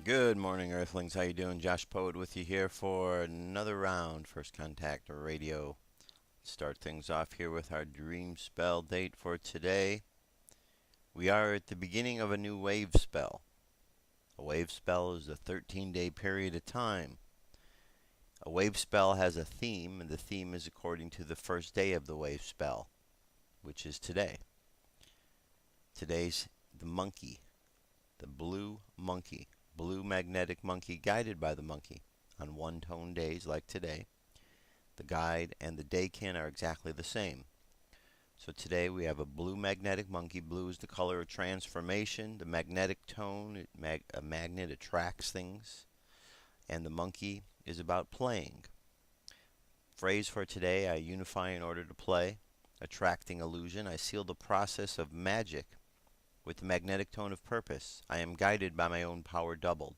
Good morning, Earthlings. How you doing? Josh Poet with you here for another round, First Contact Radio. Start things off here with our dream spell date for today. We are at the beginning of a new wave spell. A wave spell is a 13-day period of time. A wave spell has a theme, and the theme is according to the first day of the wave spell, which is today. Today's the monkey, the blue monkey. Blue magnetic monkey guided by the monkey on one-tone days like today. The guide and the daykin are exactly the same. So today we have a blue magnetic monkey. Blue is the color of transformation. The magnetic tone, a magnet attracts things. And the monkey is about playing. Phrase for today: I unify in order to play. Attracting illusion. I seal the process of magic with the magnetic tone of purpose. I am guided by my own power doubled.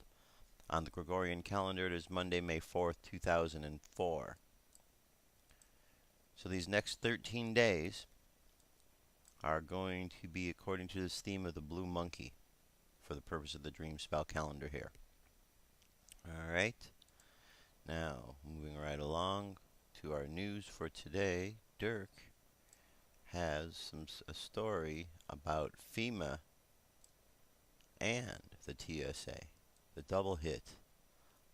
On the Gregorian calendar, it is Monday, May 4th, 2004. So these next 13 days are going to be according to this theme of the blue monkey for the purpose of the dream spell calendar here. Alright, now moving right along to our news for today. Dirk has a story about FEMA and the TSA, the double hit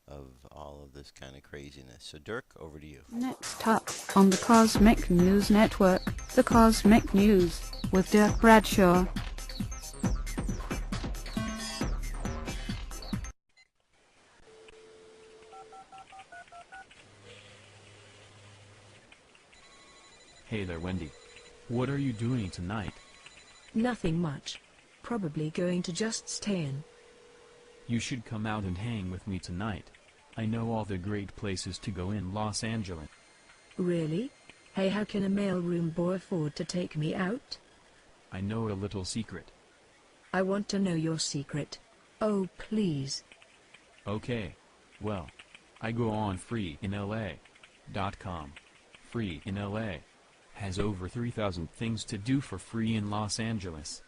of all of this kind of craziness. So Dirk, over to you. Next up on the Cosmic News Network, the Cosmic News with Dirk Bradshaw. Hey there, Wendy. What are you doing tonight? Nothing much. Probably going to just stay in. You should come out and hang with me tonight. I know all the great places to go in Los Angeles. Really? Hey, how can a mailroom boy afford to take me out? I know a little secret. I want to know your secret. Oh, please. Okay. Well, I go on freeinla.com. Free in LA has over 3,000 things to do for free in Los Angeles.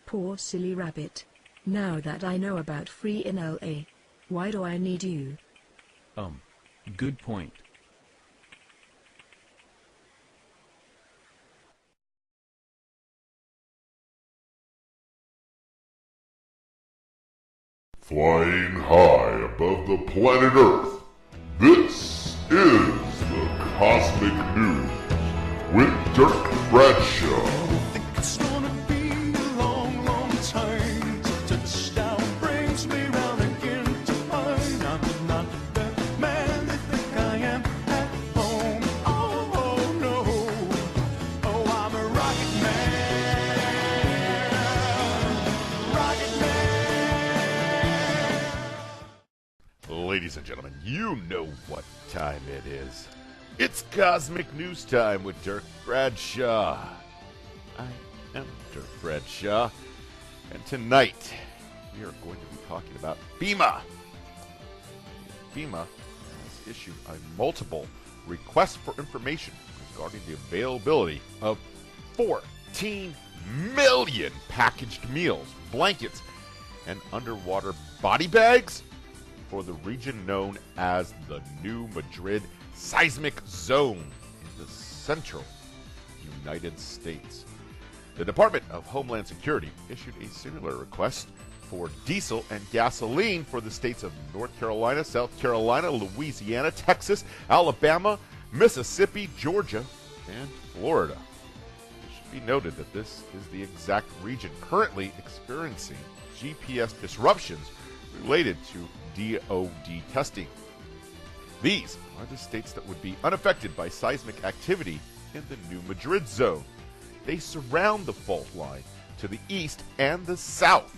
Poor silly rabbit. Now that I know about free in LA, why do I need you? Good point. Flying high above the planet Earth, this is the Cosmic News with Dirk Bradshaw. Think it's gonna be a long, long time till touchdown brings me round again to find I'm not the man they think I am at home. Oh no, oh I'm a rocket man. Ladies and gentlemen, you know what time it is. It's Cosmic News Time with Dirk Bradshaw. I am Dirk Bradshaw, and tonight we are going to be talking about FEMA. FEMA has issued a multiple requests for information regarding the availability of 14 million packaged meals, blankets, and underwater body bags for the region known as the New Madrid seismic zone in the central United States. The Department of Homeland Security issued a similar request for diesel and gasoline for the states of North Carolina, South Carolina, Louisiana, Texas, Alabama, Mississippi, Georgia, and Florida. It should be noted that this is the exact region currently experiencing GPS disruptions related to DoD testing. These are the states that would be unaffected by seismic activity in the New Madrid zone. They surround the fault line to the east and the south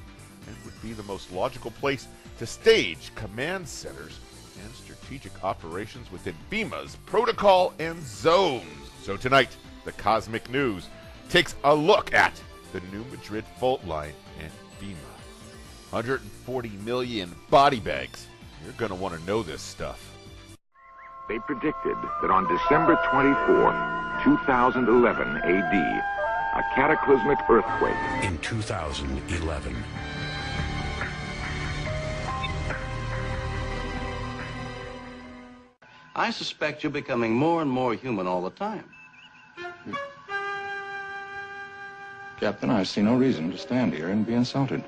and would be the most logical place to stage command centers and strategic operations within FEMA's protocol and zones. So tonight, the Cosmic News takes a look at the New Madrid fault line and FEMA. 140 million body bags. You're going to want to know this stuff. They predicted that on December 24th, 2011 AD, a cataclysmic earthquake in 2011. I suspect you're becoming more and more human all the time. Captain, I see no reason to stand here and be insulted.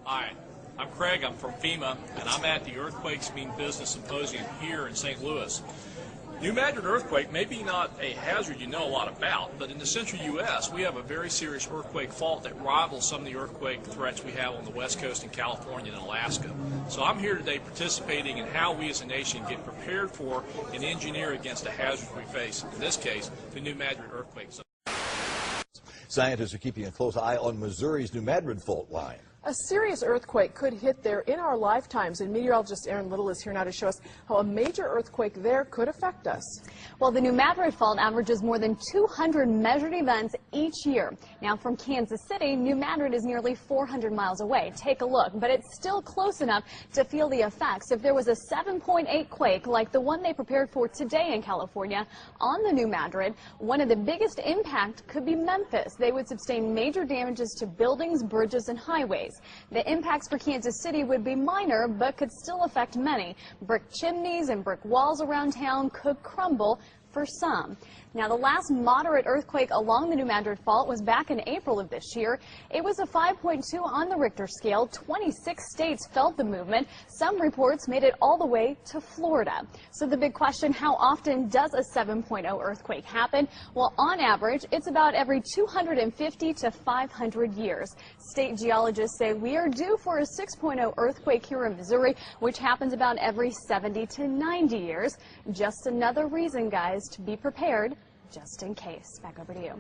Hi, I'm Craig. I'm from FEMA, and I'm at the Earthquakes Mean Business Symposium here in St. Louis. New Madrid earthquake may be not a hazard you know a lot about, but in the central U.S., we have a very serious earthquake fault that rivals some of the earthquake threats we have on the West Coast in California and Alaska. So I'm here today participating in how we as a nation get prepared for and engineer against the hazards we face, in this case, the New Madrid earthquake. Scientists are keeping a close eye on Missouri's New Madrid fault line. A serious earthquake could hit there in our lifetimes, and meteorologist Aaron Little is here now to show us how a major earthquake there could affect us. Well, the New Madrid fault averages more than 200 measured events each year. Now, from Kansas City, New Madrid is nearly 400 miles away. Take a look, but it's still close enough to feel the effects. If there was a 7.8 quake like the one they prepared for today in California on the New Madrid, one of the biggest impact could be Memphis. They would sustain major damages to buildings, bridges, and highways. The impacts for Kansas City would be minor, but could still affect many. Brick chimneys and brick walls around town could crumble for some. Now, the last moderate earthquake along the New Madrid fault was back in April of this year. It was a 5.2 on the Richter scale. 26 states felt the movement. Some reports made it all the way to Florida. So the big question, how often does a 7.0 earthquake happen? Well, on average, it's about every 250 to 500 years. State geologists say we are due for a 6.0 earthquake here in Missouri, which happens about every 70 to 90 years. Just another reason, guys, to be prepared, just in case. Back over to you.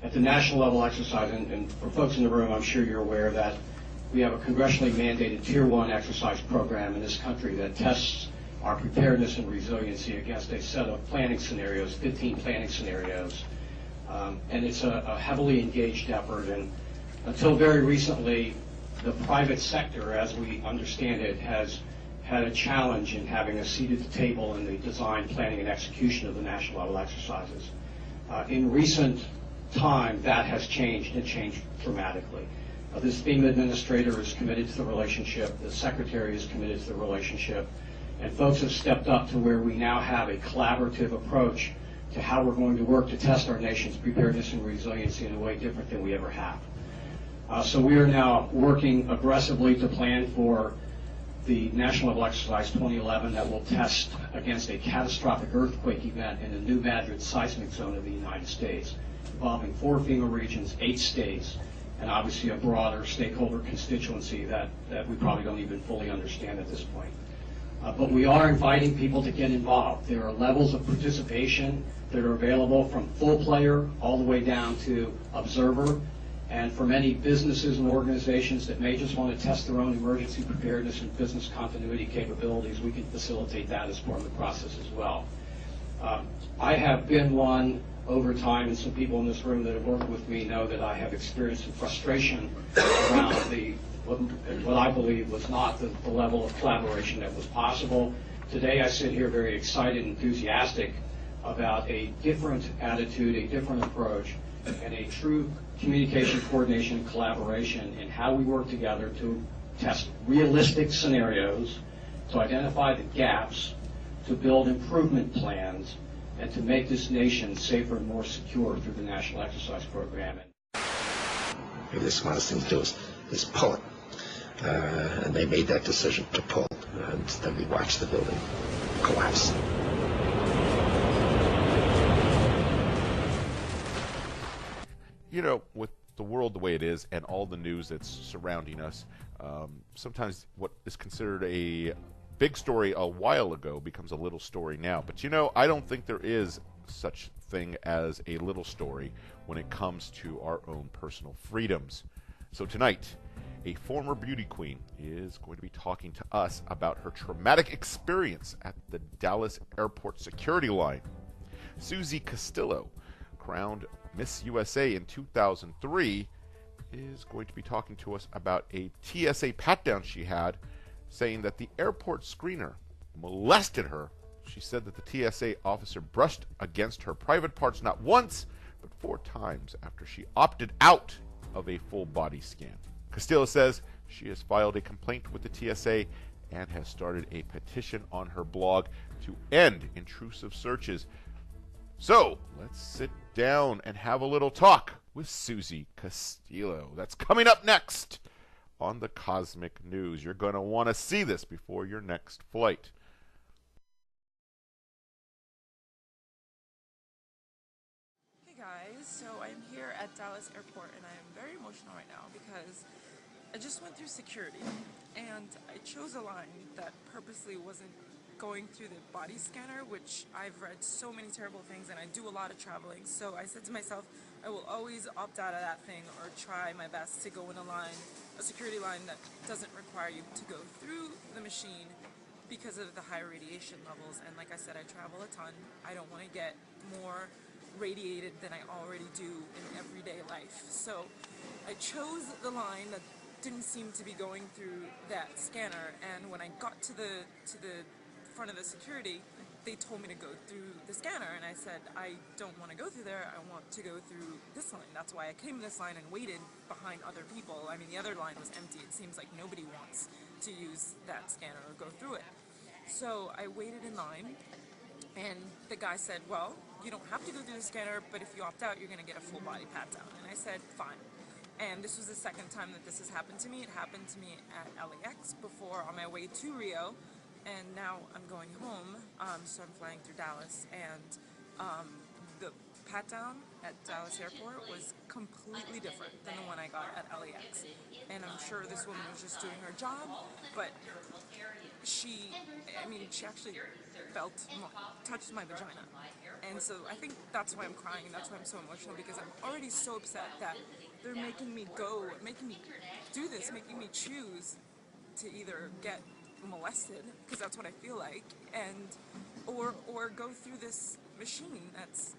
At the national level exercise, and for folks in the room, I'm sure you're aware that we have a congressionally mandated Tier 1 exercise program in this country that tests our preparedness and resiliency against a set of planning scenarios, 15 planning scenarios. And it's a heavily engaged effort, and until very recently, the private sector, as we understand it, has had a challenge in having a seat at the table in the design, planning, and execution of the national level exercises. In recent time, that has changed, and changed dramatically. This FEMA administrator is committed to the relationship, the secretary is committed to the relationship, and folks have stepped up to where we now have a collaborative approach to how we're going to work to test our nation's preparedness and resiliency in a way different than we ever have. So we are now working aggressively to plan for the National Level Exercise 2011 that will test against a catastrophic earthquake event in the New Madrid seismic zone of the United States, involving 4 FEMA regions, 8 states, and obviously a broader stakeholder constituency that we probably don't even fully understand at this point. But we are inviting people to get involved. There are levels of participation that are available from full player all the way down to observer. And for many businesses and organizations that may just want to test their own emergency preparedness and business continuity capabilities, we can facilitate that as part of the process as well. I have been one over time, and some people in this room that have worked with me know that I have experienced some frustration around what I believe was not the level of collaboration that was possible. Today I sit here very excited and enthusiastic about a different attitude, a different approach, and a true communication, coordination, and collaboration in how we work together to test realistic scenarios, to identify the gaps, to build improvement plans, and to make this nation safer and more secure through the National Exercise Program. The smartest thing to do is pull it. And they made that decision to pull, and then we watched the building collapse. You know, with the world the way it is and all the news that's surrounding us, sometimes what is considered a big story a while ago becomes a little story now. But you know, I don't think there is such thing as a little story when it comes to our own personal freedoms. So tonight, a former beauty queen is going to be talking to us about her traumatic experience at the Dallas airport security line. Susie Castillo, crowned Miss USA in 2003, is going to be talking to us about a TSA pat-down she had, saying that the airport screener molested her. She said that the TSA officer brushed against her private parts not once, but 4 times after she opted out of a full body scan. Castillo says She has filed a complaint with the TSA and has started a petition on her blog to end intrusive searches. So, let's sit down and have a little talk with Susie Castillo. That's coming up next on the Cosmic News. You're going to want to see this before your next flight. Hey guys, so I'm here at Dallas Airport and I am very emotional right now because I just went through security and I chose a line that purposely wasn't going through the body scanner, which I've read so many terrible things and I do a lot of traveling. So I said to myself, I will always opt out of that thing or try my best to go in a security line that doesn't require you to go through the machine because of the high radiation levels. And like I said, I travel a ton. I don't want to get more radiated than I already do in everyday life. So I chose the line that didn't seem to be going through that scanner, and when I got to the front of the security, they told me to go through the scanner, and I said, I don't want to go through there, I want to go through this line. That's why I came to this line and waited behind other people. I mean, the other line was empty. It seems like nobody wants to use that scanner or go through it. So I waited in line, and the guy said, well, you don't have to go through the scanner, but if you opt out, you're going to get a full body pat down. And I said, fine. And this was the second time that this has happened to me. It happened to me at LAX before on my way to Rio, and now I'm going home, so I'm flying through Dallas, and the pat down at Dallas Airport was completely different than the one I got at LAX. And I'm sure this woman was just doing her job, but she actually touched my vagina. And so I think that's why I'm crying, and that's why I'm so emotional, because I'm already so upset that they're making me do this, making me choose to either get molested, because that's what I feel like, and or go through this machine that's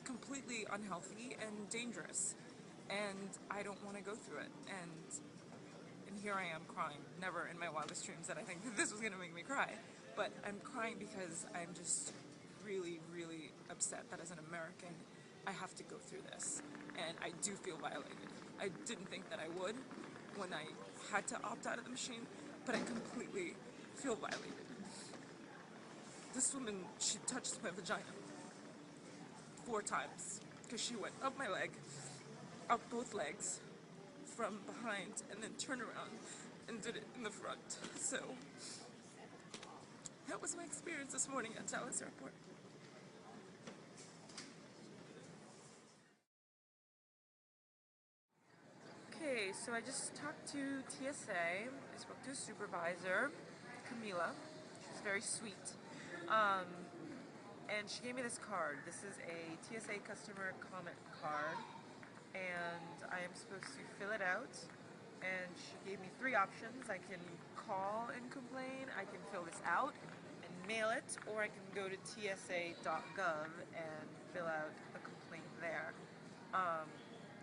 completely unhealthy and dangerous. And I don't want to go through it. And here I am crying. Never in my wildest dreams that I think that this was going to make me cry. But I'm crying because I'm just really, really upset that as an American, I have to go through this. And I do feel violated. I didn't think that I would when I had to opt out of the machine, but I completely feel violated. This woman, she touched my vagina 4 times, because she went up my leg, up both legs, from behind, and then turned around and did it in the front. So that was my experience this morning at Dallas Airport. Okay, so I just talked to TSA. I spoke to a supervisor, Camila. She's very sweet. And she gave me this card. This is a TSA customer comment card, and I am supposed to fill it out. And she gave me 3 options. I can call and complain, I can fill this out and mail it, or I can go to tsa.gov and fill out a complaint there.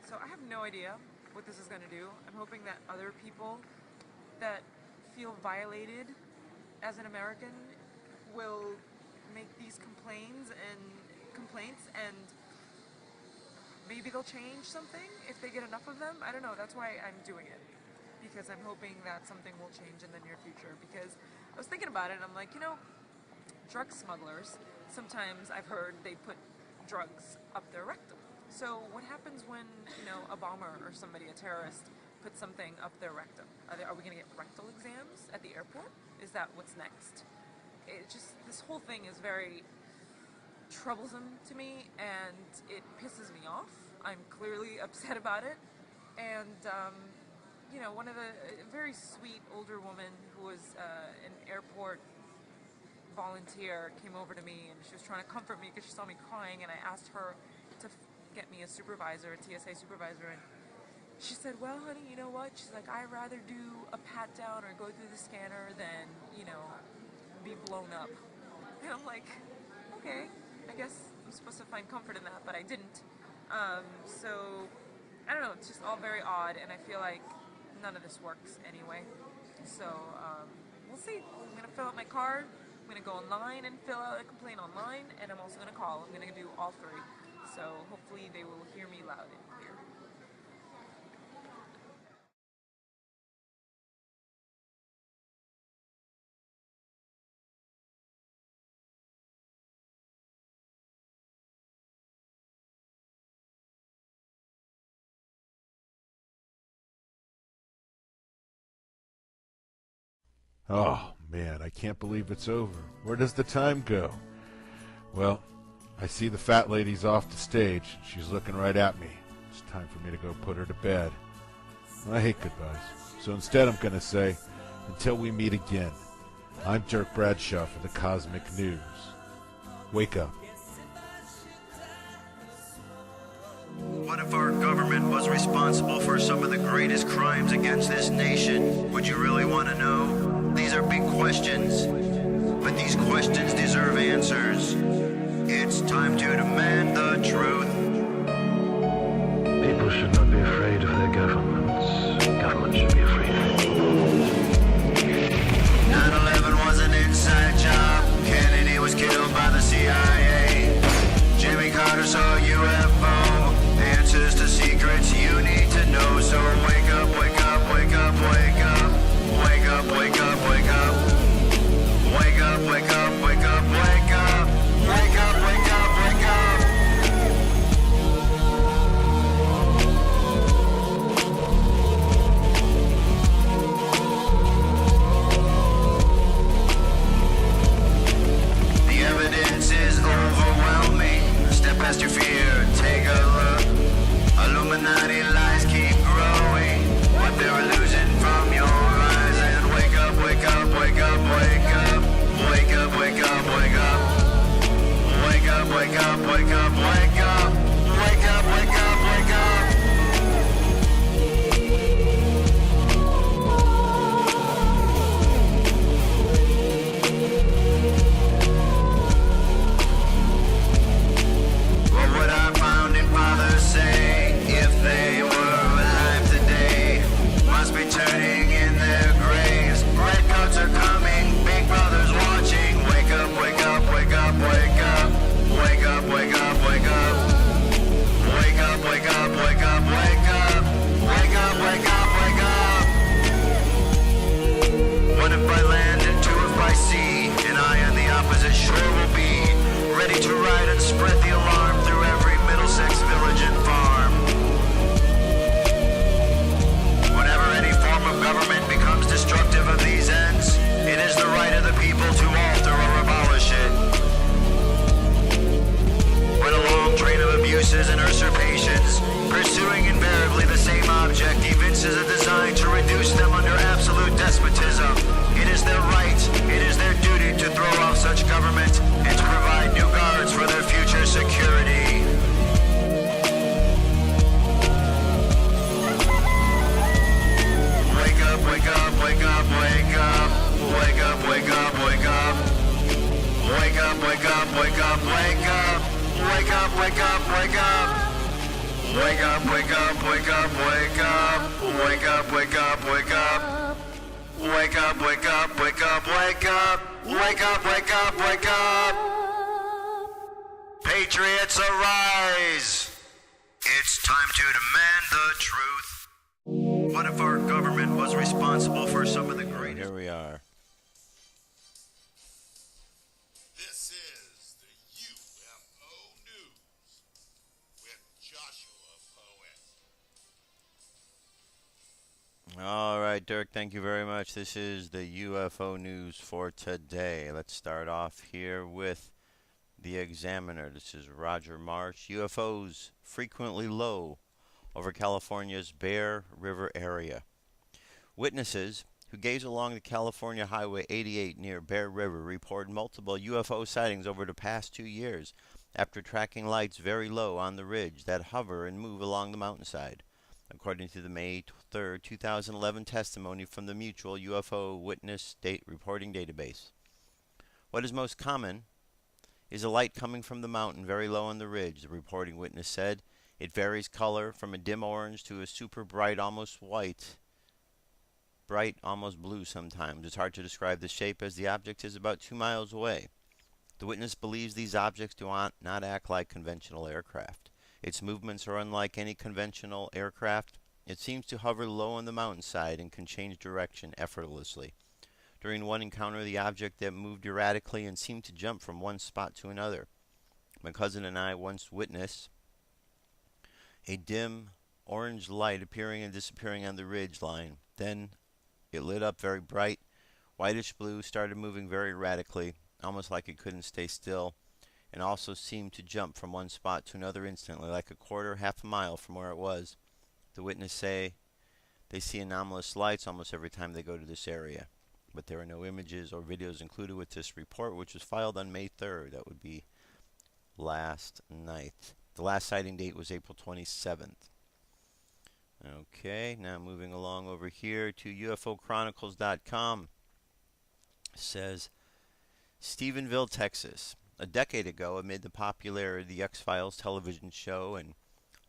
So I have no idea what this is going to do. I'm hoping that other people that feel violated as an American will make these complaints and maybe they'll change something if they get enough of them. I don't know. That's why I'm doing it, because I'm hoping that something will change in the near future. Because I was thinking about it and I'm like, drug smugglers, sometimes I've heard they put drugs up their rectum. So what happens when, a bomber or somebody, a terrorist, puts something up their rectum? Are we going to get rectal exams at the airport? Is that what's next? This whole thing is very troublesome to me, and it pisses me off. I'm clearly upset about it. And, one of a very sweet older woman who was an airport volunteer came over to me, and she was trying to comfort me because she saw me crying, and I asked her to get me a supervisor, a TSA supervisor, and she said, well, honey, you know what? She's like, I'd rather do a pat down or go through the scanner than, be blown up. And I'm like, okay, I guess I'm supposed to find comfort in that, but I didn't. So, I don't know, it's just all very odd, and I feel like none of this works anyway. So, we'll see. I'm going to fill out my card, I'm going to go online and fill out a complaint online, and I'm also going to call. I'm going to do all 3. So, hopefully they will hear me loud and clear. Oh, man, I can't believe it's over. Where does the time go? Well, I see the fat lady's off the stage. She's looking right at me. It's time for me to go put her to bed. I hate goodbyes. So instead I'm going to say, until we meet again, I'm Dirk Bradshaw for the Cosmic News. Wake up. What if our government was responsible for some of the greatest crimes against this nation? Would you really want to know? These are big questions, but these questions deserve answers. It's time to demand the truth. People should not be afraid of their governments. Government should be afraid of people. 9/11 was an inside job. Kennedy was killed by the CIA. Jimmy Carter saw a UFO. Answers to secrets you need to know. So wake up, wake up, wake up, wake up. Wake up, wake up, wake up. Wake up, wake up, wake up, wake up. Wake up, wake up, wake up. The evidence is overwhelming. Step past your fear, take a look. Illuminati lies keep growing. What they're losing from your eyes. And wake up, wake up, wake up, wake up. Wake up, wake up, wake up. Wake up, wake up, wake up, wake up. Wake up, wake up, wake up. What would our founding fathers say if they were alive today? Must be turning in their graves. Redcoats are coming, Big Brother's watching. Wake up, wake up, wake up, wake up. Wake up, wake up, wake up. Wake up, wake up, wake up, wake up. Wake up, wake up, wake up. One if by land and two if by sea, and I on the opposite shore will be ready to ride and spread the alarm through every Middlesex village and farm. Whenever any form of government becomes destructive of these ends, it is the right of the people to alter or abolish it. When a long train of abuses and usurpations, pursuing invariably the same object, evinces a design to reduce them under absolute despotism, it is their right, it is their duty to throw off such government and to provide new guards for their future security. Wake up, wake up, wake up, wake up. Wake up, wake up, wake up. Wake up, wake up, wake up, wake up. Wake up, wake up, wake up. Wake up, wake up, wake up, wake up. Wake up, wake up, wake up. Wake up, wake up, wake up, wake up. Wake up, wake up, wake up. Patriots arise. It's time to demand the truth. What if our government was responsible for some of the greatest... Here we are. This is the UFO News with Joshua Poet. All right, Dirk, thank you very much. This is the UFO news for today. Let's start off here with the Examiner. This is Roger Marsh. UFOs frequently low over California's Bear River area. Witnesses who gaze along the California Highway 88 near Bear River report multiple UFO sightings over the past 2 years after tracking lights very low on the ridge that hover and move along the mountainside, according to the May 3, 2011 testimony from the Mutual UFO Witness Reporting Database. What is most common is a light coming from the mountain very low on the ridge, the reporting witness said. It varies color from a dim orange to a super bright, almost white, bright, almost blue sometimes. It's hard to describe the shape as the object is about 2 miles away. The witness believes these objects do not act like conventional aircraft. Its movements are unlike any conventional aircraft. It seems to hover low on the mountainside and can change direction effortlessly. During one encounter, the object that moved erratically and seemed to jump from one spot to another. My cousin and I once witnessed a dim orange light appearing and disappearing on the ridge line. Then it lit up very bright Whitish blue started moving very erratically, almost like it couldn't stay still, and also seemed to jump from one spot to another instantly, like a quarter, half a mile from where it was. The witnesses say they see anomalous lights almost every time they go to this area, but there are no images or videos included with this report, which was filed on May 3rd. That would be last night. The last sighting date was April 27th. Okay, now moving along over here to UFOchronicles.com. It says, Stephenville, Texas. A decade ago, amid the popularity of the X-Files television show and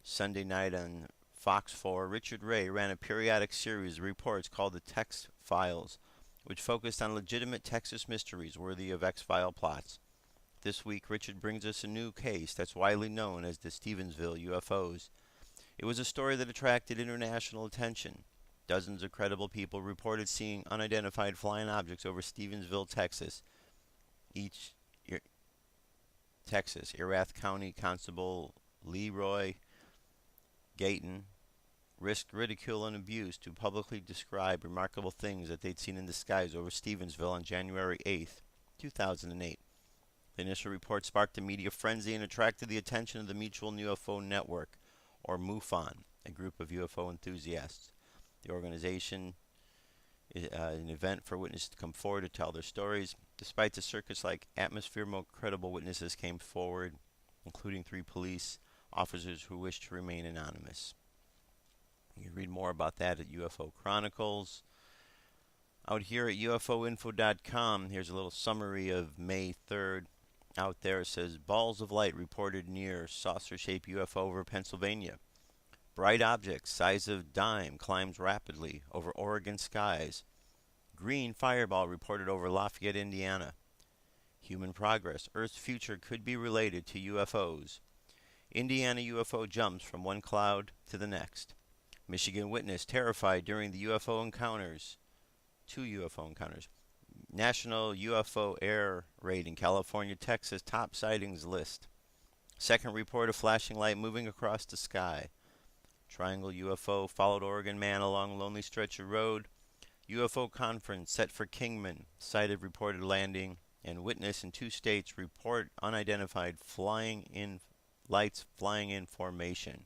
Sunday night on Fox 4, Richard Ray ran a periodic series of reports called the Tex Files, which focused on legitimate Texas mysteries worthy of X-File plots. This week, Richard brings us a new case that's widely known as the Stephenville UFOs. It was a story that attracted international attention. Dozens of credible people reported seeing unidentified flying objects over Stephenville, Texas. Erath County Constable Leroy Gayton risked ridicule and abuse to publicly describe remarkable things that they'd seen in the skies over Stephenville on January 8th, 2008. The initial report sparked a media frenzy and attracted the attention of the Mutual UFO Network, or MUFON, a group of UFO enthusiasts. The organization is an event for witnesses to come forward to tell their stories. Despite the circus-like atmosphere, more credible witnesses came forward, including 3 police officers who wished to remain anonymous. You can read more about that at UFO Chronicles. Out here at UFOinfo.com, here's a little summary of May 3rd. Out there it says, balls of light reported near saucer-shaped UFO over Pennsylvania. Bright object, size of dime, climbs rapidly over Oregon skies. Green fireball reported over Lafayette, Indiana. Human progress, Earth's future could be related to UFOs. Indiana UFO jumps from one cloud to the next. Michigan witness terrified during the UFO encounters. 2 UFO encounters. National UFO air raid in California, Texas, top sightings list. Second report of flashing light moving across the sky. Triangle UFO followed Oregon man along lonely stretch of road. UFO conference set for Kingman, sighted reported landing, and witness in 2 states report unidentified lights flying in formation.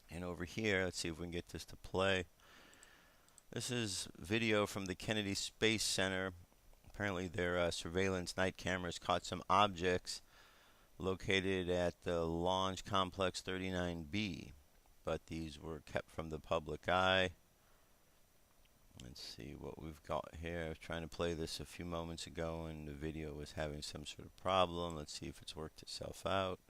And over here, let's see if we can get this to play. This is video from the Kennedy Space Center. Apparently their surveillance night cameras caught some objects located at the Launch Complex 39B, but these were kept from the public eye. Let's see what we've got here. I was trying to play this a few moments ago and the video was having some sort of problem. Let's see if it's worked itself out.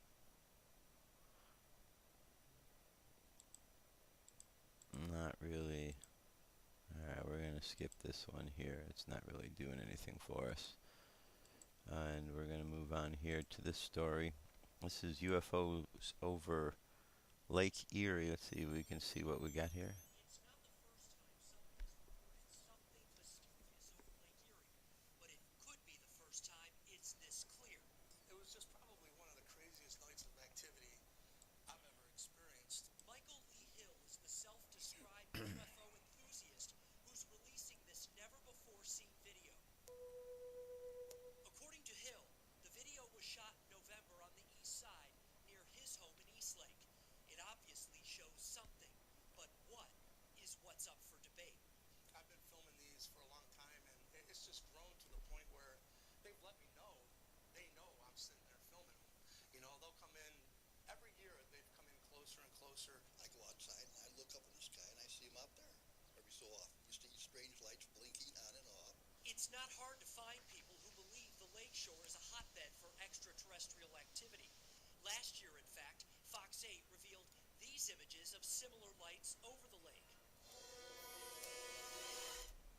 Not really. Alright, we're going to skip this one here. It's not really doing anything for us. And we're going to move on here to this story. This is UFOs over Lake Erie. Let's see if we can see what we got here. I go outside and I look up in the sky and I see them out there. Every so often you see strange lights blinking on and off. It's not hard to find people who believe the lakeshore is a hotbed for extraterrestrial activity. Last year, in fact, Fox 8 revealed these images of similar lights over the lake.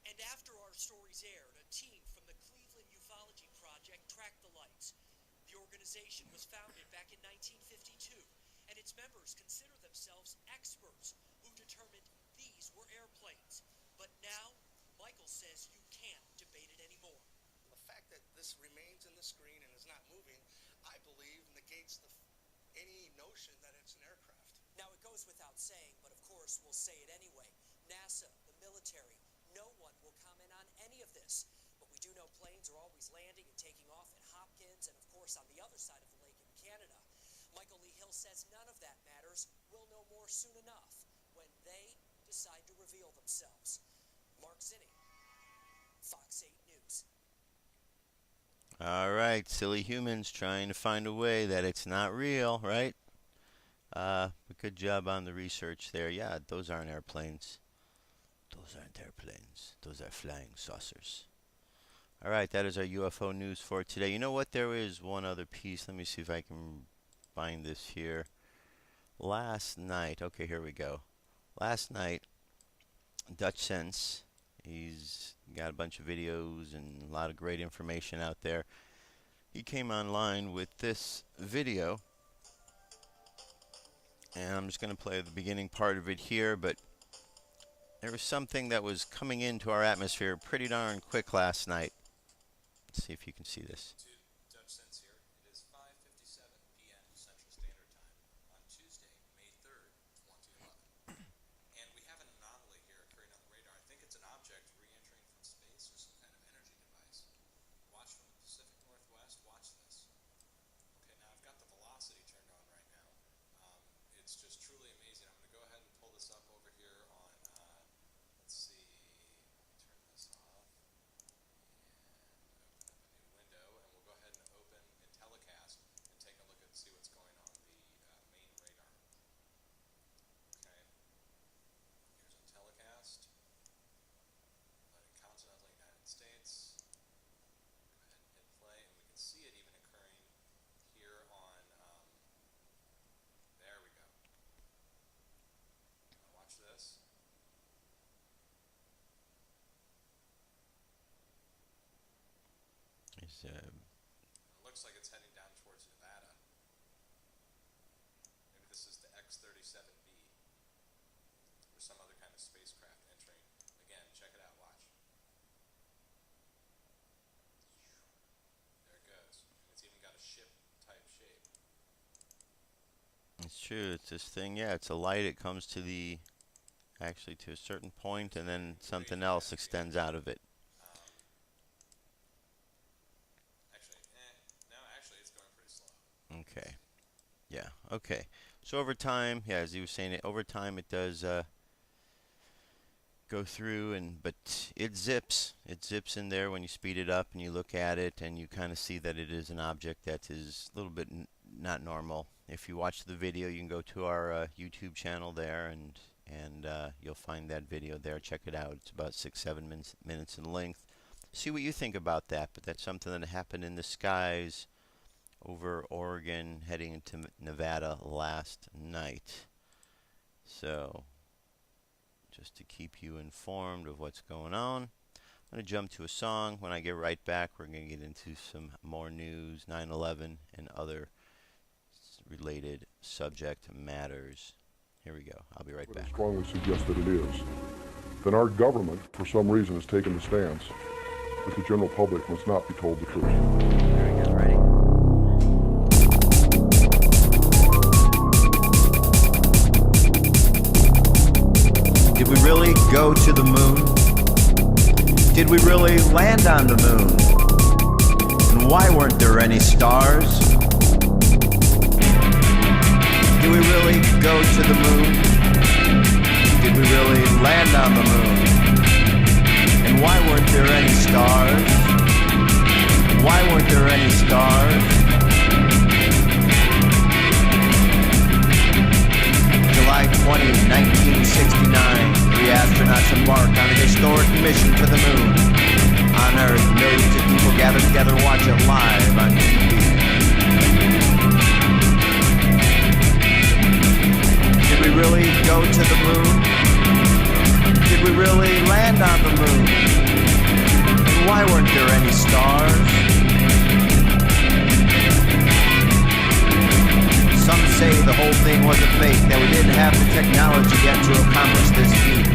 And after our stories aired, a team from the Cleveland Ufology Project tracked the lights. The organization was founded back in 1952. And its members consider themselves experts who determined these were airplanes. But now, Michael says you can't debate it anymore. The fact that this remains in the screen and is not moving, I believe, negates any notion that it's an aircraft. Now, it goes without saying, but of course we'll say it anyway. NASA, the military, no one will comment on any of this. But we do know planes are always landing and taking off at Hopkins and, of course, on the other side of the lake in Canada. Michael Lee Hill says none of that matters. We'll know more soon enough when they decide to reveal themselves. Mark Zinni, Fox 8 News. All right, silly humans trying to find a way that it's not real, right? Good job on the research there. Yeah, those aren't airplanes. Those aren't airplanes. Those are flying saucers. All right, that is our UFO news for today. You know what? There is one other piece. Let me see if I can find this here. Last night, okay, here we go. Last night, Dutch Sense, he's got a bunch of videos and a lot of great information out there. He came online with this video, and I'm just going to play the beginning part of it here, but there was something that was coming into our atmosphere pretty darn quick last night. Let's see if you can see this. Dutch Sense here. It is 5:57 p.m. Central Standard Time on Tuesday, May 3rd, 2011. And we have an anomaly here occurring on the radar. I think it's an object re-entering from space or some kind of energy device. Watch from the Pacific Northwest. Watch this. Okay, now I've got the velocity turned on right now. It's just truly amazing. I'm going to go ahead and pull this up over here on, let's see, let me turn this off and open up a new window, and we'll go ahead and open in telecast and take a look and see what's going on the main radar. Okay, here's a telecast, letting continental United States. Go ahead and hit play, and we can see it even occurring here on, there we go. Watch this. It looks like it's heading down towards Nevada. Maybe this is the X-37B or some other kind of spacecraft entering. Again, check it out. Watch. There it goes. And it's even got a ship-type shape. It's true. It's this thing. Yeah, it's a light. It comes to the, actually to a certain point, and then something else extends out of it. Actually, it's going pretty slow. Okay. Yeah. Okay. So over time, yeah, as he was saying, over time it does go through, but it zips. It zips in there when you speed it up and you look at it, and you kind of see that it is an object that is a little bit not normal. If you watch the video, you can go to our YouTube channel there, and you'll find that video there. Check it out. It's about 6-7 minutes in length. See what you think about that. But that's something that happened in the skies over Oregon, heading into Nevada last night. So, just to keep you informed of what's going on, I'm going to jump to a song. When I get right back, we're going to get into some more news, 9/11, and other related subject matters. Here we go. I'll be right back. I strongly suggest that it is. Then our government, for some reason, has taken the stance that the general public must not be told the truth. There we go. Ready? Did we really go to the moon? Did we really land on the moon? And why weren't there any stars? Did we really go to the moon? Did we really land on the moon? And why weren't there any stars? Why weren't there any stars? July 20, 1969, 3 astronauts embarked on a historic mission to the moon. On Earth, millions of people gathered together to watch it live on TV. Did we really go to the moon? Did we really land on the moon? And why weren't there any stars? Some say the whole thing was a fake, that we didn't have the technology yet to accomplish this feat.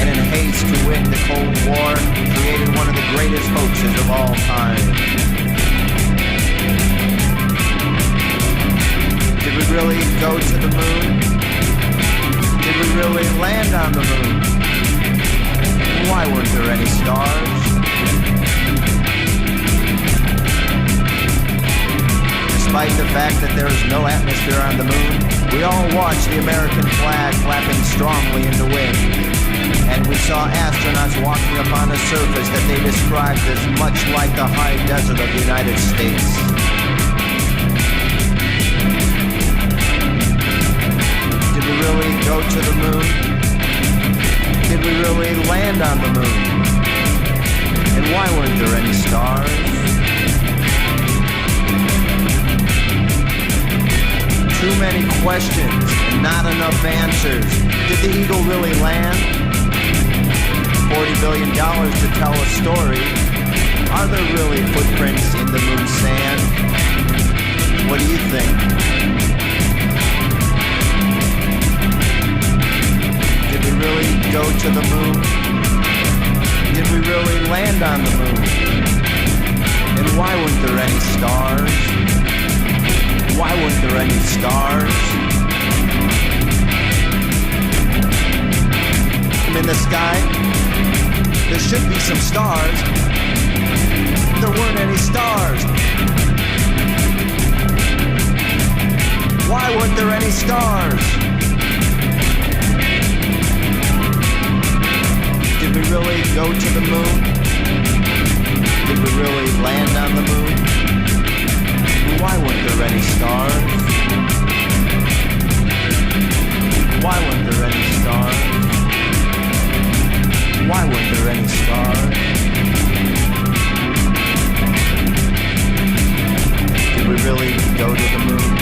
And in haste to win the Cold War, we created one of the greatest hoaxes of all time. Did we really go to the moon? Did we really land on the moon? Why weren't there any stars? Despite the fact that there is no atmosphere on the moon, we all watched the American flag flapping strongly in the wind. And we saw astronauts walking upon a surface that they described as much like the high desert of the United States. Did we really go to the moon? Did we really land on the moon? And why weren't there any stars? Too many questions and not enough answers. Did the eagle really land? $40 billion to tell a story. Are there really footprints in the moon's sand? What do you think? Did we really go to the moon? Did we really land on the moon? And why weren't there any stars? Why weren't there any stars? In the sky, there should be some stars. There weren't any stars. Why weren't there any stars? Did we really go to the moon? Did we really land on the moon? Why weren't there any stars? Why weren't there any stars? Why weren't there any stars? Did we really go to the moon?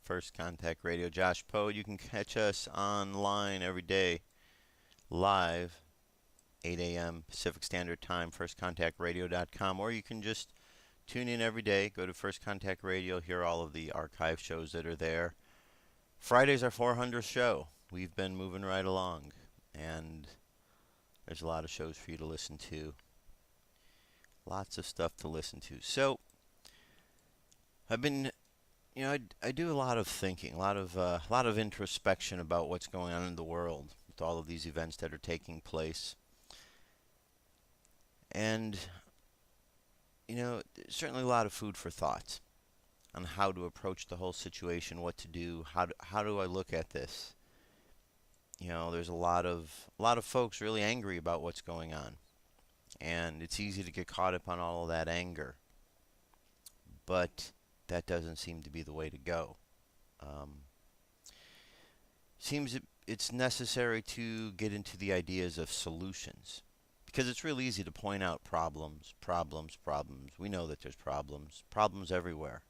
First Contact Radio, Josh Poe. You can catch us online every day, live, 8 a.m. Pacific Standard Time, firstcontactradio.com, or you can just tune in every day, go to First Contact Radio, hear all of the archive shows that are there. Friday's our 400th show. We've been moving right along, and there's a lot of shows for you to listen to. Lots of stuff to listen to. So, I've been... I do a lot of thinking, a lot of introspection about what's going on in the world with all of these events that are taking place. And, certainly a lot of food for thought on how to approach the whole situation, what to do, how do I look at this. There's a lot of folks really angry about what's going on. And it's easy to get caught up on all of that anger. But that doesn't seem to be the way to go. Seems it's necessary to get into the ideas of solutions, because it's real easy to point out problems. We know that there's problems everywhere.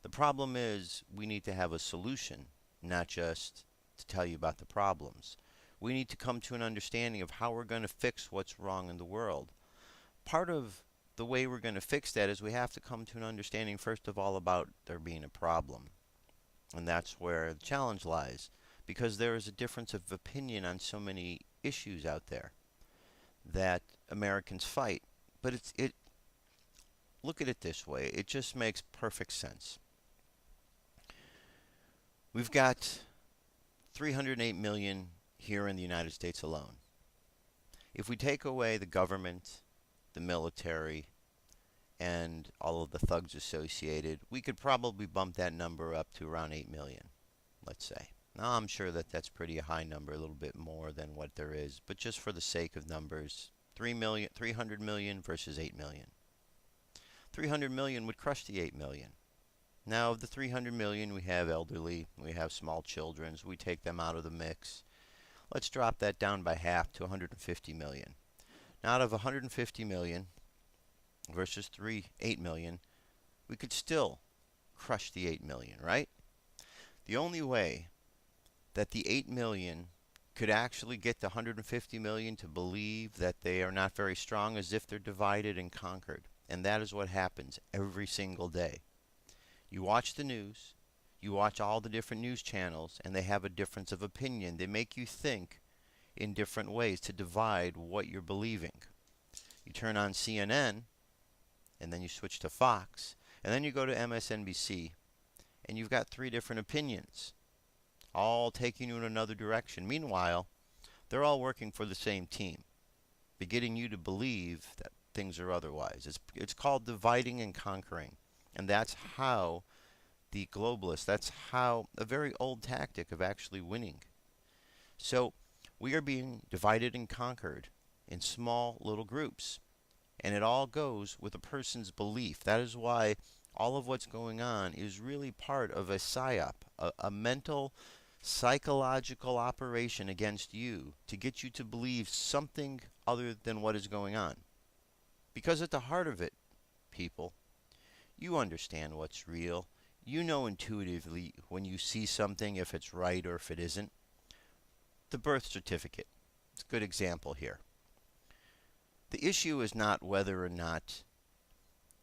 The problem is we need to have a solution, not just to tell you about the problems. We need to come to an understanding of how we're going to fix what's wrong in the world. Part of the way we're going to fix that is we have to come to an understanding, first of all, about there being a problem. And that's where the challenge lies, because there is a difference of opinion on so many issues out there that Americans fight. But look at it this way. It just makes perfect sense. We've got 308 million here in the United States alone. If we take away the government, the military, and all of the thugs associated, we could probably bump that number up to around 8 million, let's say. Now, I'm sure that that's pretty high number, a little bit more than what there is, but just for the sake of numbers, 300 million versus 8 million. 300 million would crush the 8 million. Now, of the 300 million, we have elderly, we have small children, so we take them out of the mix. Let's drop that down by half to 150 million. Now, out of 150 million versus 8 million, we could still crush the 8 million, right? The only way that the 8 million could actually get the 150 million to believe that they are not very strong is if they're divided and conquered. And that is what happens every single day. You watch the news, you watch all the different news channels, and they have a difference of opinion. They make you think in different ways to divide what you're believing. You turn on CNN, and then you switch to Fox, and then you go to MSNBC, and you've got 3 different opinions, all taking you in another direction. Meanwhile, they're all working for the same team, but getting you to believe that things are otherwise. It's called dividing and conquering. And that's how the globalists, that's how a very old tactic of actually winning. So we are being divided and conquered in small little groups. And it all goes with a person's belief. That is why all of what's going on is really part of a psyop, a mental, psychological operation against you to get you to believe something other than what is going on. Because at the heart of it, people, you understand what's real. You know intuitively when you see something if it's right or if it isn't. The birth certificate. It's a good example here. The issue is not whether or not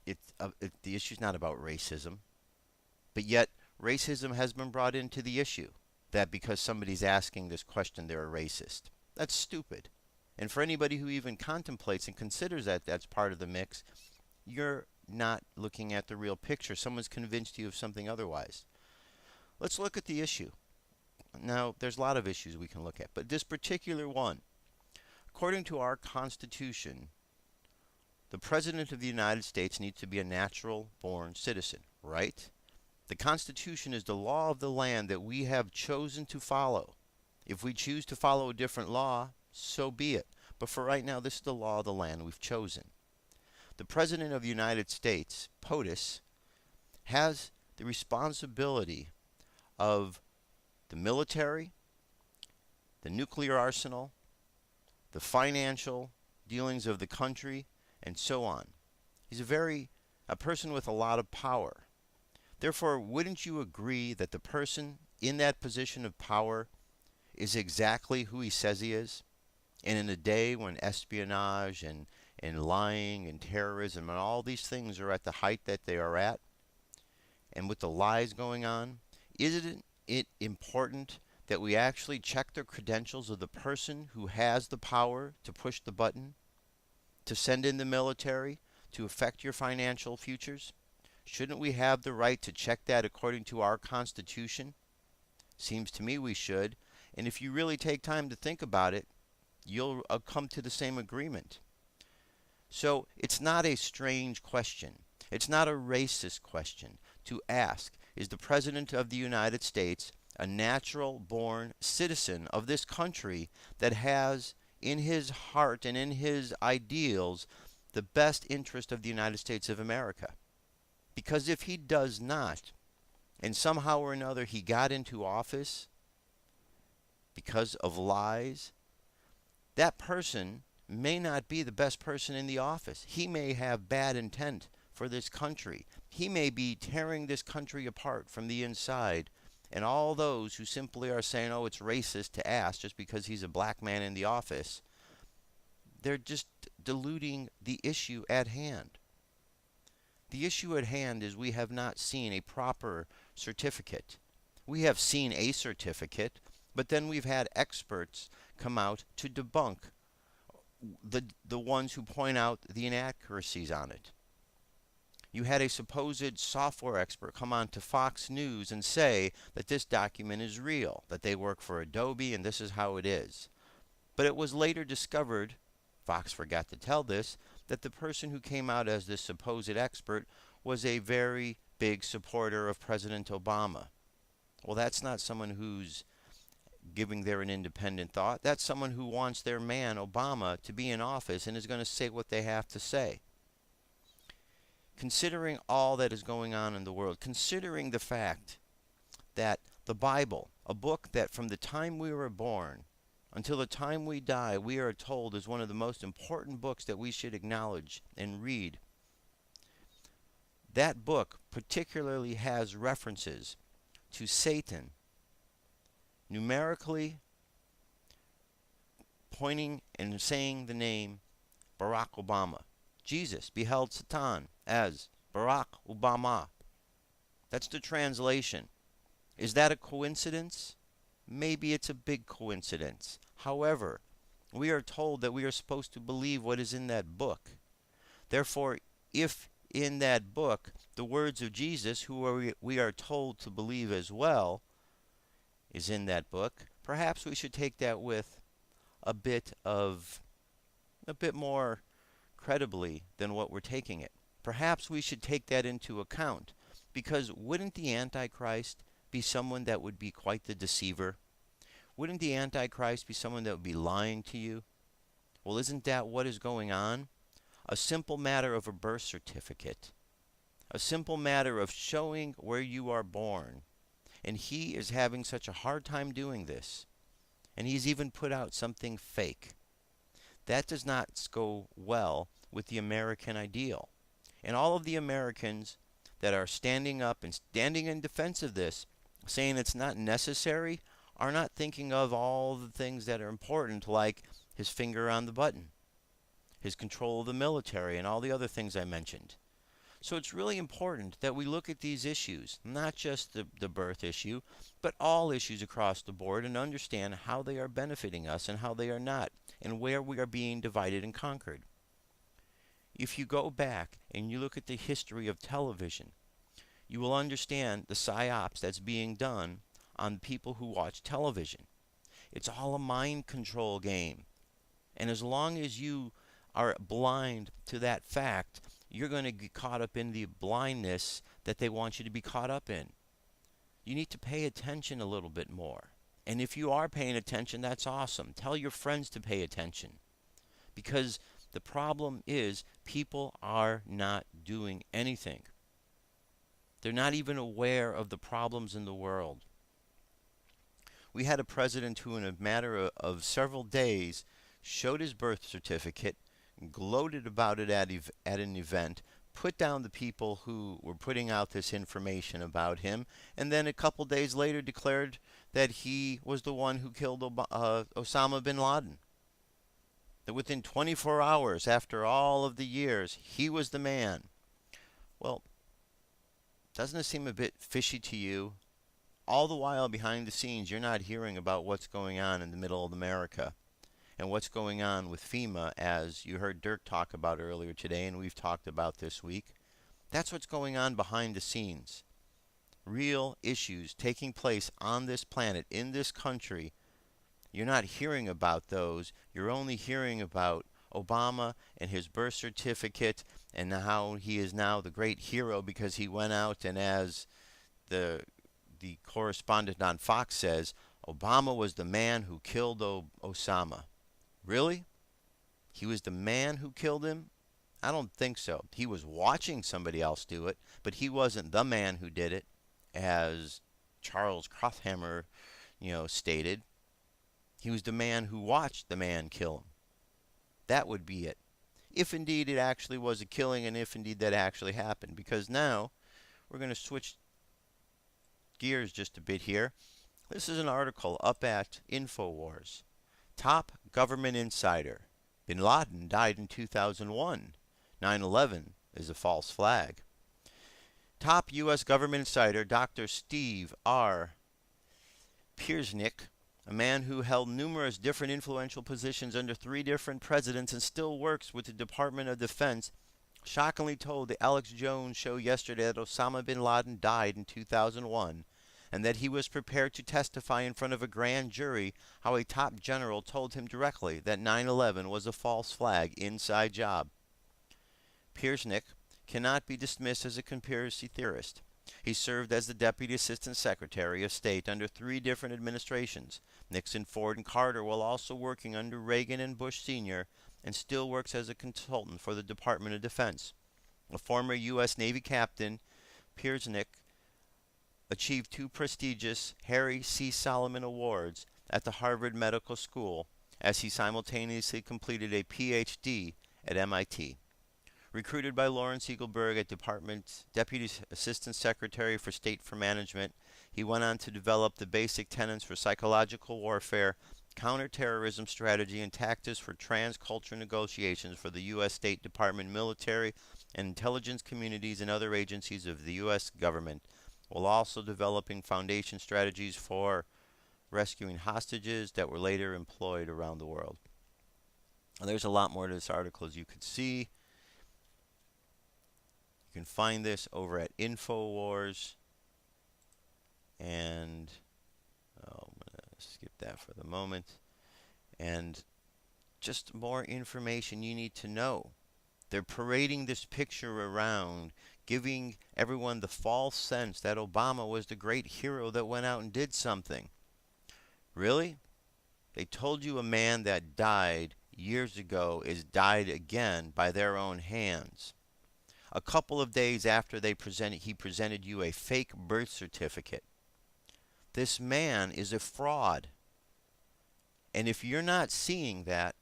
the issue is not about racism, but yet racism has been brought into the issue. That because somebody's asking this question, they're a racist. That's stupid. And for anybody who even contemplates and considers that that's part of the mix, you're not looking at the real picture. Someone's convinced you of something otherwise. Let's look at the issue. Now, there's a lot of issues we can look at, but this particular one, according to our Constitution, the President of the United States needs to be a natural-born citizen, right? The Constitution is the law of the land that we have chosen to follow. If we choose to follow a different law, so be it. But for right now, this is the law of the land we've chosen. The President of the United States, POTUS, has the responsibility of the military, the nuclear arsenal, the financial dealings of the country, and so on. He's a person with a lot of power. Therefore, wouldn't you agree that the person in that position of power is exactly who he says he is? And in a day when espionage and lying and terrorism and all these things are at the height that they are at, and with the lies going on, isn't it important that we actually check the credentials of the person who has the power to push the button, to send in the military, to affect your financial futures? Shouldn't we have the right to check that according to our Constitution? Seems to me we should. And if you really take time to think about it, you'll come to the same agreement. So it's not a strange question. It's not a racist question to ask, is the President of the United States a natural-born citizen of this country that has in his heart and in his ideals the best interest of the United States of America? Because if he does not, and somehow or another he got into office because of lies, that person may not be the best person in the office. He may have bad intent for this country. He may be tearing this country apart from the inside. And all those who simply are saying, oh, it's racist to ask just because he's a black man in the office, they're just diluting the issue at hand. The issue at hand is we have not seen a proper certificate. We have seen a certificate, but then we've had experts come out to debunk the ones who point out the inaccuracies on it. You had a supposed software expert come on to Fox News and say that this document is real, that they work for Adobe and this is how it is. But it was later discovered, Fox forgot to tell this, that the person who came out as this supposed expert was a very big supporter of President Obama. Well, that's not someone who's giving there an independent thought. That's someone who wants their man, Obama, to be in office and is going to say what they have to say. Considering all that is going on in the world, considering the fact that the Bible, a book that from the time we were born until the time we die, we are told is one of the most important books that we should acknowledge and read. That book particularly has references to Satan, numerically pointing and saying the name Barack Obama. Jesus beheld Satan as Barack Obama. That's the translation. Is that a coincidence? Maybe it's a big coincidence. However, we are told that we are supposed to believe what is in that book. Therefore, if in that book the words of Jesus, who we are told to believe as well, is in that book, perhaps we should take that with a bit more credibly than what we're taking it. Perhaps we should take that into account, because wouldn't the Antichrist be someone that would be quite the deceiver? Wouldn't the Antichrist be someone that would be lying to you? Well, isn't that what is going on? A simple matter of a birth certificate. A simple matter of showing where you are born. And he is having such a hard time doing this. And he's even put out something fake. That does not go well with the American ideal. And all of the Americans that are standing up and standing in defense of this, saying it's not necessary, are not thinking of all the things that are important, like his finger on the button, his control of the military, and all the other things I mentioned. So it's really important that we look at these issues, not just the birth issue, but all issues across the board, and understand how they are benefiting us and how they are not, and where we are being divided and conquered. If you go back and you look at the history of television, you will understand the psyops that's being done on people who watch television. It's all a mind control game. And as long as you are blind to that fact, you're going to get caught up in the blindness that they want you to be caught up in. You need to pay attention a little bit more. And if you are paying attention, that's awesome. Tell your friends to pay attention. Because the problem is people are not doing anything. They're not even aware of the problems in the world. We had a president who, in a matter of several days, showed his birth certificate, gloated about it at an event, put down the people who were putting out this information about him, and then a couple days later declared that he was the one who killed Osama bin Laden. That within 24 hours, after all of the years, he was the man. Well, doesn't it seem a bit fishy to you? All the while behind the scenes, you're not hearing about what's going on in the middle of America and what's going on with FEMA, as you heard Dirk talk about earlier today, and we've talked about this week. That's what's going on behind the scenes. Real issues taking place on this planet, in this country. You're not hearing about those. You're only hearing about Obama and his birth certificate and how he is now the great hero because he went out, and as the correspondent on Fox says, Obama was the man who killed Osama. Really? He was the man who killed him? I don't think so. He was watching somebody else do it, but he wasn't the man who did it, as Charles Krauthammer, stated. He was the man who watched the man kill him. That would be it. If indeed it actually was a killing, and if indeed that actually happened. Because now we're going to switch gears just a bit here. This is an article up at InfoWars. Top government insider. Bin Laden died in 2001. 9/11 is a false flag. Top U.S. government insider Dr. Steve R. Piersnick, a man who held numerous different influential positions under 3 different presidents and still works with the Department of Defense, shockingly told the Alex Jones show yesterday that Osama bin Laden died in 2001 and that he was prepared to testify in front of a grand jury how a top general told him directly that 9/11 was a false flag inside job. Piersnick cannot be dismissed as a conspiracy theorist. He served as the Deputy Assistant Secretary of State under 3 different administrations, Nixon, Ford, and Carter, while also working under Reagan and Bush Sr., and still works as a consultant for the Department of Defense. A former U.S. Navy captain, Piersnick achieved 2 prestigious Harry C. Solomon Awards at the Harvard Medical School as he simultaneously completed a Ph.D. at MIT. Recruited by Lawrence Eagleburg at Department Deputy Assistant Secretary for State for Management, he went on to develop the basic tenets for psychological warfare, counterterrorism strategy, and tactics for transcultural negotiations for the U.S. State Department military and intelligence communities and other agencies of the U.S. government, while also developing foundation strategies for rescuing hostages that were later employed around the world. And there's a lot more to this article, as you could see. You can find this over at InfoWars, and I'm going to skip that for the moment. And just more information you need to know. They're parading this picture around, giving everyone the false sense that Obama was the great hero that went out and did something. Really? They told you a man that died years ago is died again by their own hands. A couple of days after he presented you a fake birth certificate. This man is a fraud. And if you're not seeing that,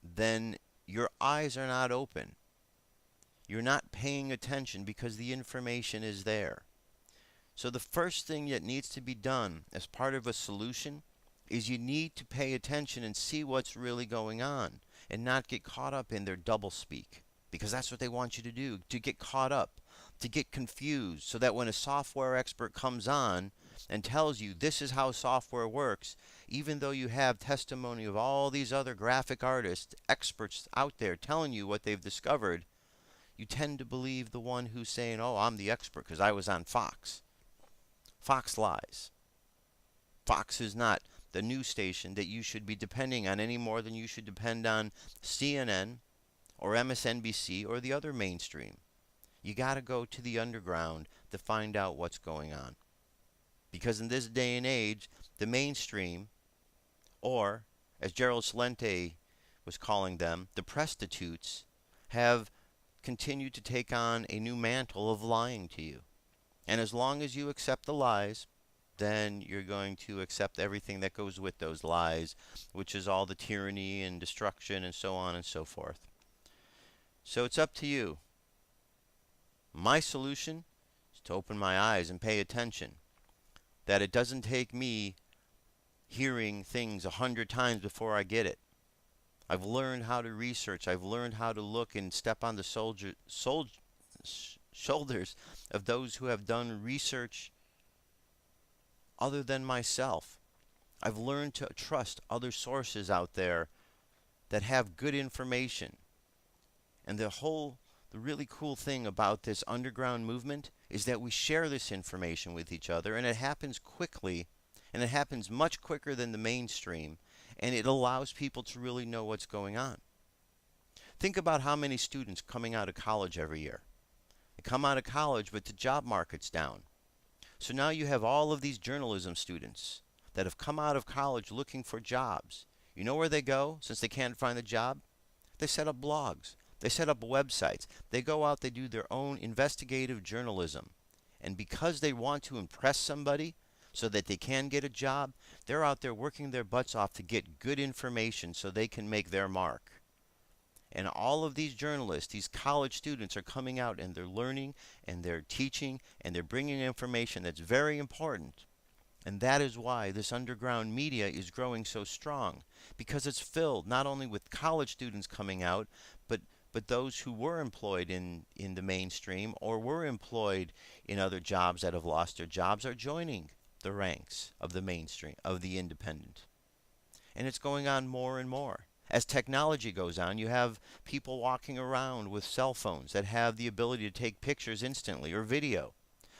then your eyes are not open. You're not paying attention because the information is there. So the first thing that needs to be done as part of a solution is you need to pay attention and see what's really going on and not get caught up in their doublespeak. Because that's what they want you to do, to get caught up, to get confused, so that when a software expert comes on and tells you this is how software works, even though you have testimony of all these other graphic artists, experts out there telling you what they've discovered, you tend to believe the one who's saying, oh, I'm the expert because I was on Fox. Fox lies. Fox is not the news station that you should be depending on any more than you should depend on CNN, or MSNBC, or the other mainstream. You got to go to the underground to find out what's going on. Because in this day and age, the mainstream, or as Gerald Celente was calling them, the prostitutes, have continued to take on a new mantle of lying to you. And as long as you accept the lies, then you're going to accept everything that goes with those lies, which is all the tyranny and destruction and so on and so forth. So it's up to you. My solution is to open my eyes and pay attention. That it doesn't take me hearing things 100 times before I get it. I've learned how to research. I've learned how to look and step on the shoulders of those who have done research other than myself. I've learned to trust other sources out there that have good information. And the really cool thing about this underground movement is that we share this information with each other, and it happens quickly, and it happens much quicker than the mainstream, and it allows people to really know what's going on. Think about how many students coming out of college every year. They come out of college, but the job market's down. So now you have all of these journalism students that have come out of college looking for jobs. You know where they go since they can't find a job? They set up blogs. They set up websites. They go out, they do their own investigative journalism. And because they want to impress somebody so that they can get a job, they're out there working their butts off to get good information so they can make their mark. And all of these journalists, these college students, are coming out and they're learning and they're teaching and they're bringing information that's very important. And that is why this underground media is growing so strong, because it's filled not only with college students coming out, but But those who were employed in the mainstream or were employed in other jobs that have lost their jobs are joining the ranks of the mainstream, of the independent. And it's going on more and more. As technology goes on, you have people walking around with cell phones that have the ability to take pictures instantly or video.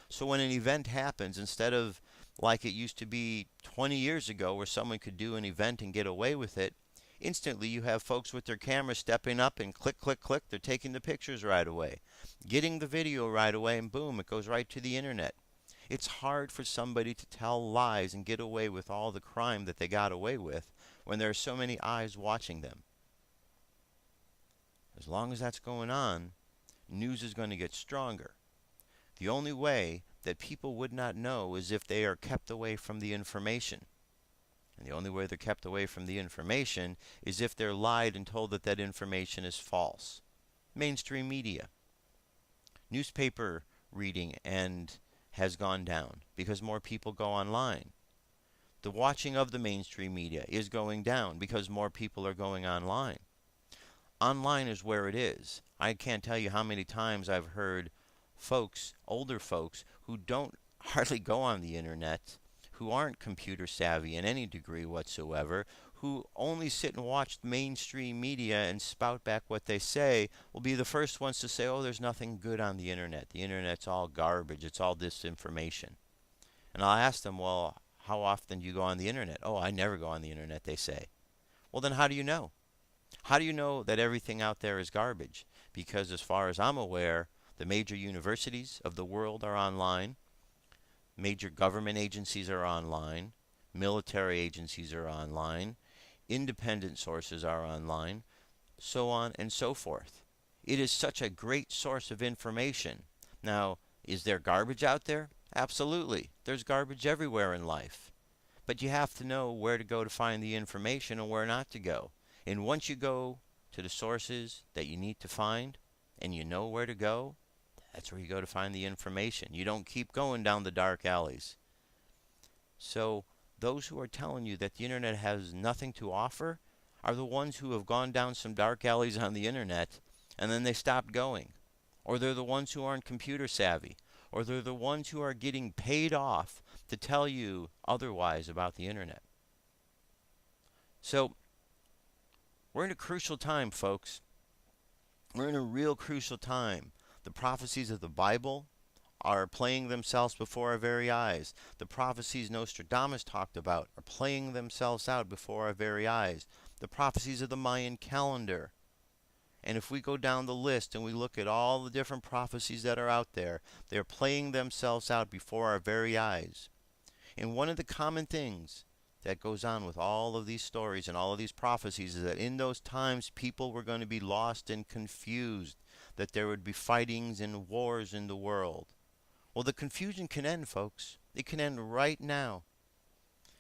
So when an event happens, instead of like it used to be 20 years ago where someone could do an event and get away with it, instantly you have folks with their cameras stepping up and click, click, click. They're taking the pictures right away, getting the video right away, and boom, it goes right to the internet. It's hard for somebody to tell lies and get away with all the crime that they got away with when there are so many eyes watching them. As long as that's going on, news is going to get stronger. The only way that people would not know is if they are kept away from the information. And the only way they're kept away from the information is if they're lied and told that that information is false. Mainstream media. Newspaper reading has gone down because more people go online. The watching of the mainstream media is going down because more people are going online. Online is where it is. I can't tell you how many times I've heard folks, older folks, who don't hardly go on the internet, who aren't computer savvy in any degree whatsoever, who only sit and watch mainstream media and spout back what they say, will be the first ones to say, oh, there's nothing good on the internet. The internet's all garbage. It's all disinformation. And I'll ask them, well, how often do you go on the internet? Oh, I never go on the internet, they say. Well, then how do you know? How do you know that everything out there is garbage? Because as far as I'm aware, the major universities of the world are online. Major government agencies are online. Military agencies are online. Independent sources are online. So on and so forth. It is such a great source of information. Now, is there garbage out there? Absolutely. There's garbage everywhere in life. But you have to know where to go to find the information and where not to go. And once you go to the sources that you need to find and you know where to go, that's where you go to find the information. You don't keep going down the dark alleys. So those who are telling you that the internet has nothing to offer are the ones who have gone down some dark alleys on the internet and then they stopped going. Or they're the ones who aren't computer savvy. Or they're the ones who are getting paid off to tell you otherwise about the internet. So we're in a crucial time, folks. We're in a real crucial time. The prophecies of the Bible are playing themselves before our very eyes. The prophecies Nostradamus talked about are playing themselves out before our very eyes. The prophecies of the Mayan calendar. And if we go down the list and we look at all the different prophecies that are out there, they're playing themselves out before our very eyes. And one of the common things that goes on with all of these stories and all of these prophecies is that in those times people were going to be lost and confused, that there would be fightings and wars in the world. Well, the confusion can end, folks. It can end right now.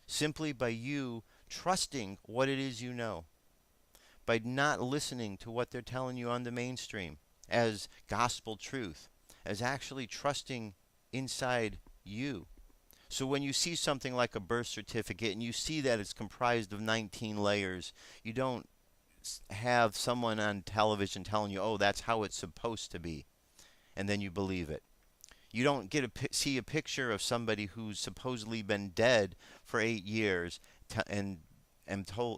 Simply by you trusting what it is you know. By not listening to what they're telling you on the mainstream as gospel truth. As actually trusting inside you. So when you see something like a birth certificate and you see that it's comprised of 19 layers, you don't have someone on television telling you, oh, that's how it's supposed to be, and then you believe it. You don't see a picture of somebody who's supposedly been dead for 8 years and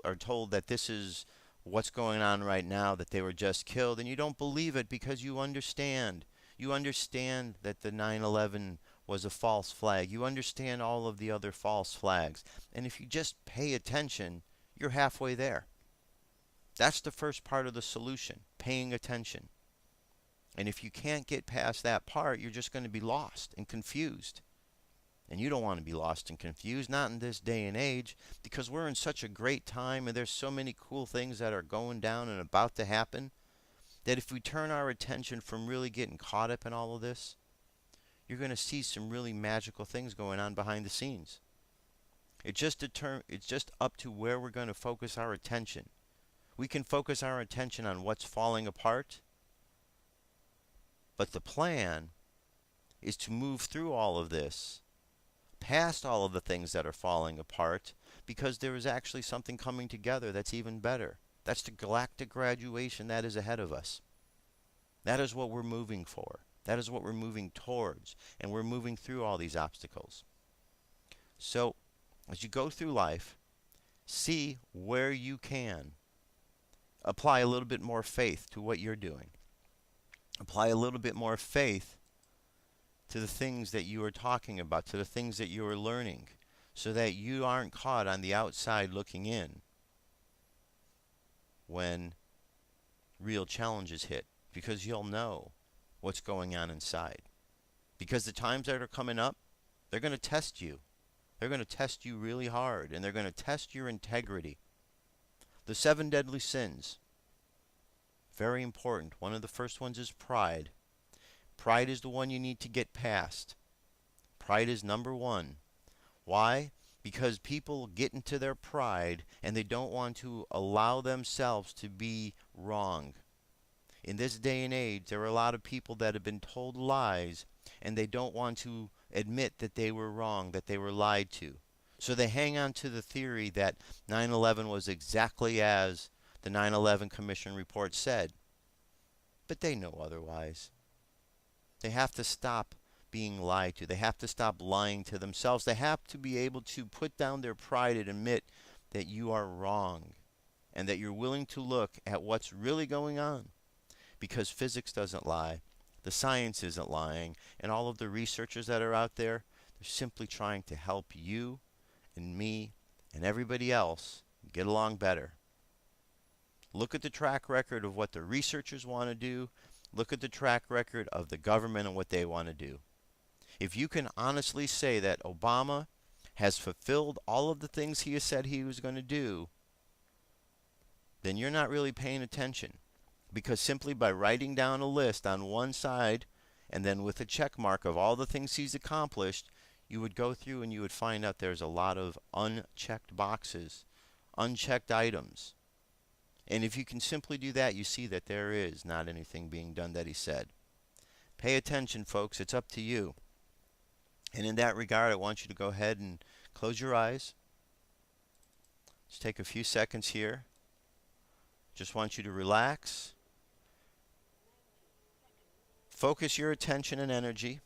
are told that this is what's going on right now, that they were just killed, and you don't believe it because you understand. You understand that the 9/11 was a false flag. You understand all of the other false flags. And if you just pay attention, you're halfway there. That's the first part of the solution, paying attention. And if you can't get past that part, you're just going to be lost and confused. And you don't want to be lost and confused, not in this day and age, because we're in such a great time and there's so many cool things that are going down and about to happen, that if we turn our attention from really getting caught up in all of this, you're going to see some really magical things going on behind the scenes. It's just up to where we're going to focus our attention. We can focus our attention on what's falling apart, but the plan is to move through all of this, past all of the things that are falling apart, because there is actually something coming together that's even better. That's the galactic graduation that is ahead of us. That is what we're moving for. That is what we're moving towards. And we're moving through all these obstacles. So, as you go through life, see where you can apply a little bit more faith to what you're doing. Apply a little bit more faith to the things that you are talking about, to the things that you are learning, so that you aren't caught on the outside looking in when real challenges hit, because you'll know what's going on inside. Because the times that are coming up, they're going to test you. They're going to test you really hard, and they're going to test your integrity. The 7 deadly sins, very important. One of the first ones is pride. Pride is the one you need to get past. Pride is number one. Why? Because people get into their pride and they don't want to allow themselves to be wrong. In this day and age, there are a lot of people that have been told lies and they don't want to admit that they were wrong, that they were lied to. So they hang on to the theory that 9/11 was exactly as the 9/11 Commission report said. But they know otherwise. They have to stop being lied to. They have to stop lying to themselves. They have to be able to put down their pride and admit that you are wrong and that you're willing to look at what's really going on. Because physics doesn't lie. The science isn't lying. And all of the researchers that are out there, they're simply trying to help you and me and everybody else get along better. Look at the track record of what the researchers want to do. Look at the track record of the government and what they want to do. If you can honestly say that Obama has fulfilled all of the things he has said he was going to do, then you're not really paying attention. Because simply by writing down a list on one side and then with a check mark of all the things he's accomplished, you would go through and you would find out there's a lot of unchecked boxes, unchecked items. And if you can simply do that, you see that there is not anything being done that he said. Pay attention, folks. It's up to you. And in that regard, I want you to go ahead and close your eyes. Just take a few seconds here. Just want you to relax. Focus your attention and energy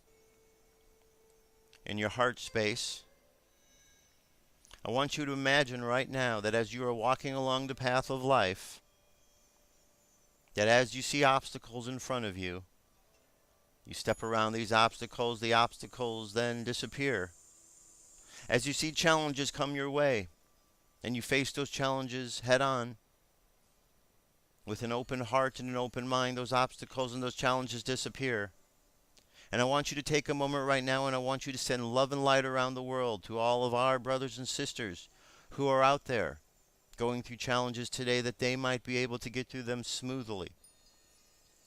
in your heart space. I want you to imagine right now that as you are walking along the path of life, that as you see obstacles in front of you, you step around these obstacles, the obstacles then disappear. As you see challenges come your way, and you face those challenges head on, with an open heart and an open mind, those obstacles and those challenges disappear. And I want you to take a moment right now and I want you to send love and light around the world to all of our brothers and sisters who are out there going through challenges today, that they might be able to get through them smoothly.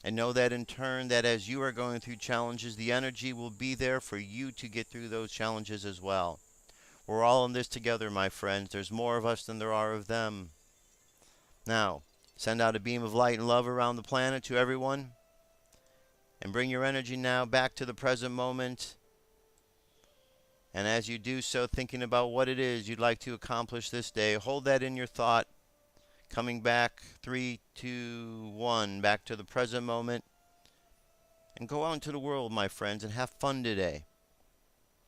And know that in turn, that as you are going through challenges, the energy will be there for you to get through those challenges as well. We're all in this together, my friends. There's more of us than there are of them. Now, send out a beam of light and love around the planet to everyone. And bring your energy now back to the present moment. And as you do so, thinking about what it is you'd like to accomplish this day, hold that in your thought. Coming back, 3, 2, 1, back to the present moment. And go out into the world, my friends, and have fun today.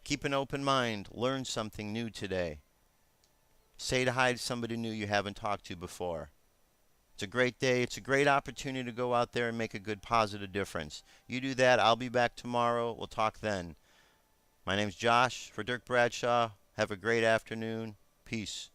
Keep an open mind. Learn something new today. Say hi to somebody new you haven't talked to before. It's a great day. It's a great opportunity to go out there and make a good positive difference. You do that. I'll be back tomorrow. We'll talk then. My name's Josh for Dirk Bradshaw. Have a great afternoon. Peace.